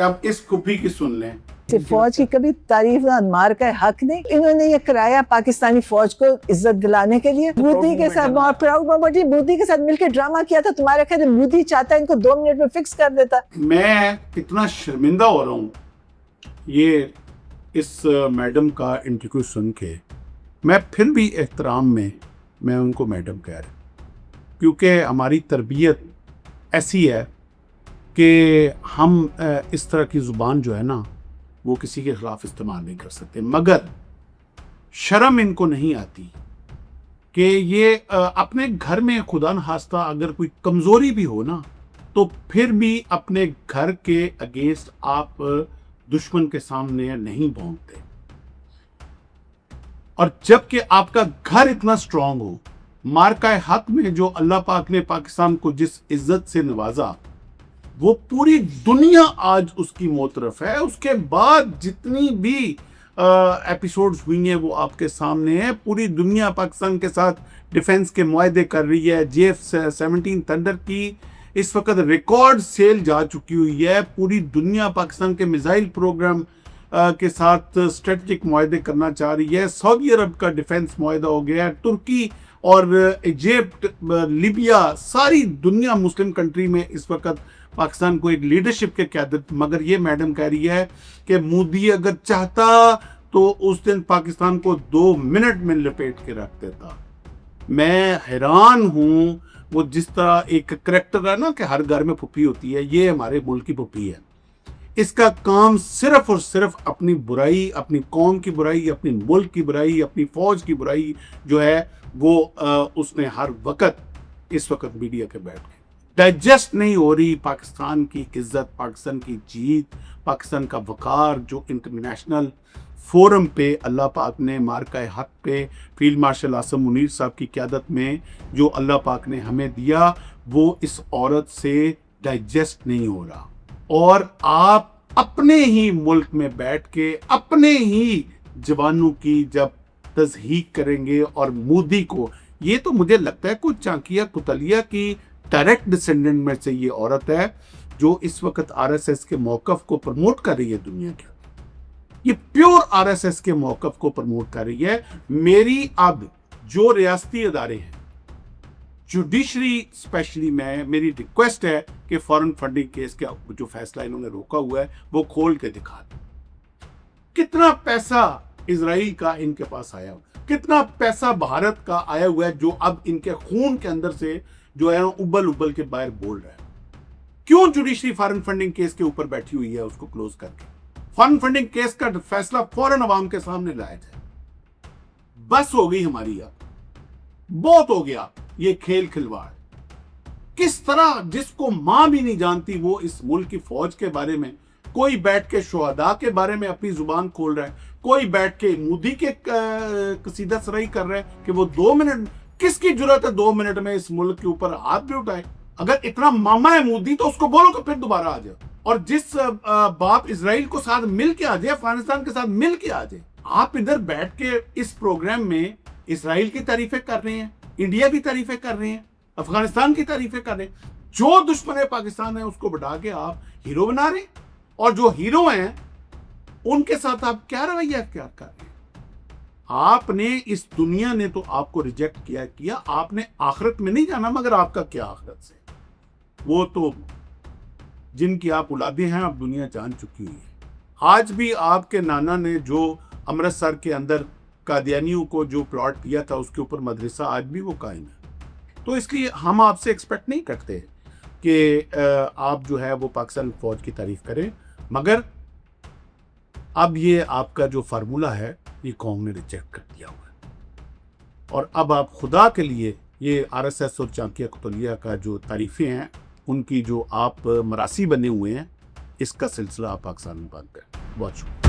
کہ آپ اس کپھی کی سن لیں. فوج کی کبھی تعریف نہ مار کا حق نہیں. انہوں نے یہ کرایا پاکستانی فوج کو عزت دلانے کے لیے. مودی کے ساتھ پراؤڈ مومنٹ ہی مودی کے ساتھ مل کے ڈرامہ کیا تھا. تمہارے خیال مودی چاہتا ہے ان کو 2 منٹ میں فکس کر دیتا. میں اتنا شرمندہ ہو رہا ہوں یہ اس میڈم کا انٹرویو سن کے. میں پھر بھی احترام میں ان کو میڈم کہہ رہا ہوں کیونکہ ہماری تربیت ایسی ہے کہ ہم اس طرح کی زبان جو ہے نا وہ کسی کے خلاف استعمال نہیں کر سکتے. مگر شرم ان کو نہیں آتی کہ یہ اپنے گھر میں خدا نخواستہ اگر کوئی کمزوری بھی ہو نا تو پھر بھی اپنے گھر کے اگینسٹ آپ دشمن کے سامنے نہیں بھونکتے. اور جب کہ آپ کا گھر اتنا سٹرونگ ہو, مارکہ حق میں جو اللہ پاک نے پاکستان کو جس عزت سے نوازا وہ پوری دنیا آج اس کی موطرف ہے. اس کے بعد جتنی بھی ایپیسوڈز ہوئی ہیں وہ آپ کے سامنے ہیں. پوری دنیا پاکستان کے ساتھ ڈیفنس کے معاہدے کر رہی ہے. JF-17 تھنڈر کی اس وقت ریکارڈ سیل جا چکی ہوئی ہے. پوری دنیا پاکستان کے میزائل پروگرام کے ساتھ اسٹریٹجک معاہدے کرنا چاہ رہی ہے. سعودی عرب کا ڈیفنس معاہدہ ہو گیا ہے. ترکی اور ایجپٹ, لیبیا, ساری دنیا مسلم کنٹری میں اس وقت پاکستان کو ایک لیڈرشپ کے قیادت. مگر یہ میڈم کہہ رہی ہے کہ مودی اگر چاہتا تو اس دن پاکستان کو 2 منٹ میں لپیٹ کے رکھ دیتا. میں حیران ہوں. وہ جس طرح ایک کریکٹر ہے نا کہ ہر گھر میں پھپھی ہوتی ہے, یہ ہمارے ملک کی پھپھی ہے. اس کا کام صرف اور صرف اپنی برائی, اپنی قوم کی برائی, اپنی ملک کی برائی, اپنی فوج کی برائی جو ہے وہ اس نے ہر وقت اس وقت میڈیا کے بیٹھ کے ڈائجسٹ نہیں ہو رہی. پاکستان کی عزت, پاکستان کی جیت, پاکستان کا وقار جو انٹرنیشنل فورم پہ اللہ پاک نے مارکہ حق پہ فیلڈ مارشل عاصم منیر صاحب کی قیادت میں جو اللہ پاک نے ہمیں دیا وہ اس عورت سے ڈائجسٹ نہیں ہو رہا. اور آپ اپنے ہی ملک میں بیٹھ کے اپنے ہی جوانوں کی جب تضحیق کریں گے اور مودی کو, یہ تو مجھے لگتا ہے کوئی چانکیہ کتلیہ کی ڈائریکٹ ڈسینڈنٹ میں سے یہ عورت ہے جو اس وقت RSS کے موقف کو پروموٹ کر رہی ہے دنیا کے. یہ پیور RSS کے موقف کو پروموٹ کر رہی ہے. میری اب جو ریاستی ادارے ہیں, جوڈیشری اسپیشلی, میری ریکویسٹ ہے کہ فارن فنڈنگ کیس کا جو فیصلہ انہوں نے روکا ہوا ہے وہ کھول کے دکھا دیں. کتنا پیسہ اسرائیل کا ان کے پاس آیا ہوا, کتنا پیسہ بھارت کا آیا ہوا ہے جو اب ان کے خون کے اندر سے جو ہے ابل کے باہر بول رہا ہے. کیوں جوڈیشری فارن فنڈنگ کیس کے اوپر بیٹھی ہوئی ہے, اس کو کلوز کر کے فارن فنڈنگ کیس کا فیصلہ فوراً عوام کے سامنے لایا جائے. بس ہو گئی ہماری, اب بہت ہو گیا یہ کھیل کھلواڑ. کس طرح جس کو ماں بھی نہیں جانتی وہ اس ملک کی فوج کے بارے میں, کوئی بیٹھ کے شہداء کے بارے میں اپنی زبان کھول رہا ہے, کوئی بیٹھ کے مودی کے قصیدہ سرائی کر رہا ہے کہ وہ 2 منٹ, کس کی جرات ہے 2 منٹ میں اس ملک کے اوپر ہاتھ بھی اٹھائے. اگر اتنا ماما ہے مودی تو اس کو بولو کہ پھر دوبارہ آ جائے. اور جس باپ اسرائیل کو ساتھ مل کے آ جائے, افغانستان کے ساتھ مل کے آ جائے. آپ ادھر بیٹھ کے اس پروگرام میں اسرائیل کی تعریفیں کر رہے ہیں, انڈیا کی تعریفیں کر رہے ہیں, افغانستان کی تعریفیں کر رہے ہیں. جو دشمن پاکستان ہے اس کو بٹا کے آپ ہیرو بنا رہے ہیں, اور جو ہیرو ہیں ان کے ساتھ آپ کیا رویہ اختیار کر رہے ہیں. آپ نے اس دنیا نے تو آپ کو ریجیکٹ کیا, آپ نے آخرت میں نہیں جانا. مگر آپ کا کیا آخرت سے, وہ تو جن کی آپ اولادیں ہیں اب دنیا جان چکی ہوئی ہے. آج بھی آپ کے نانا نے جو امرتسر کے اندر قادیانیوں کو جو پلاٹ دیا تھا اس کے اوپر مدرسہ آج بھی وہ قائم ہے. تو اس لیے ہم آپ سے ایکسپیکٹ نہیں کرتے کہ آپ جو ہے وہ پاکستان فوج کی تعریف کریں. مگر اب یہ آپ کا جو فارمولہ ہے یہ قوم نے ریجیکٹ کر دیا ہوا ہے. اور اب آپ خدا کے لیے یہ RSS اور چانکیہ کتلیہ کا جو تعریفیں ہیں ان کی جو آپ مراسی بنے ہوئے ہیں, اس کا سلسلہ آپ پاکستان میں بند کریں. بہت شکریہ.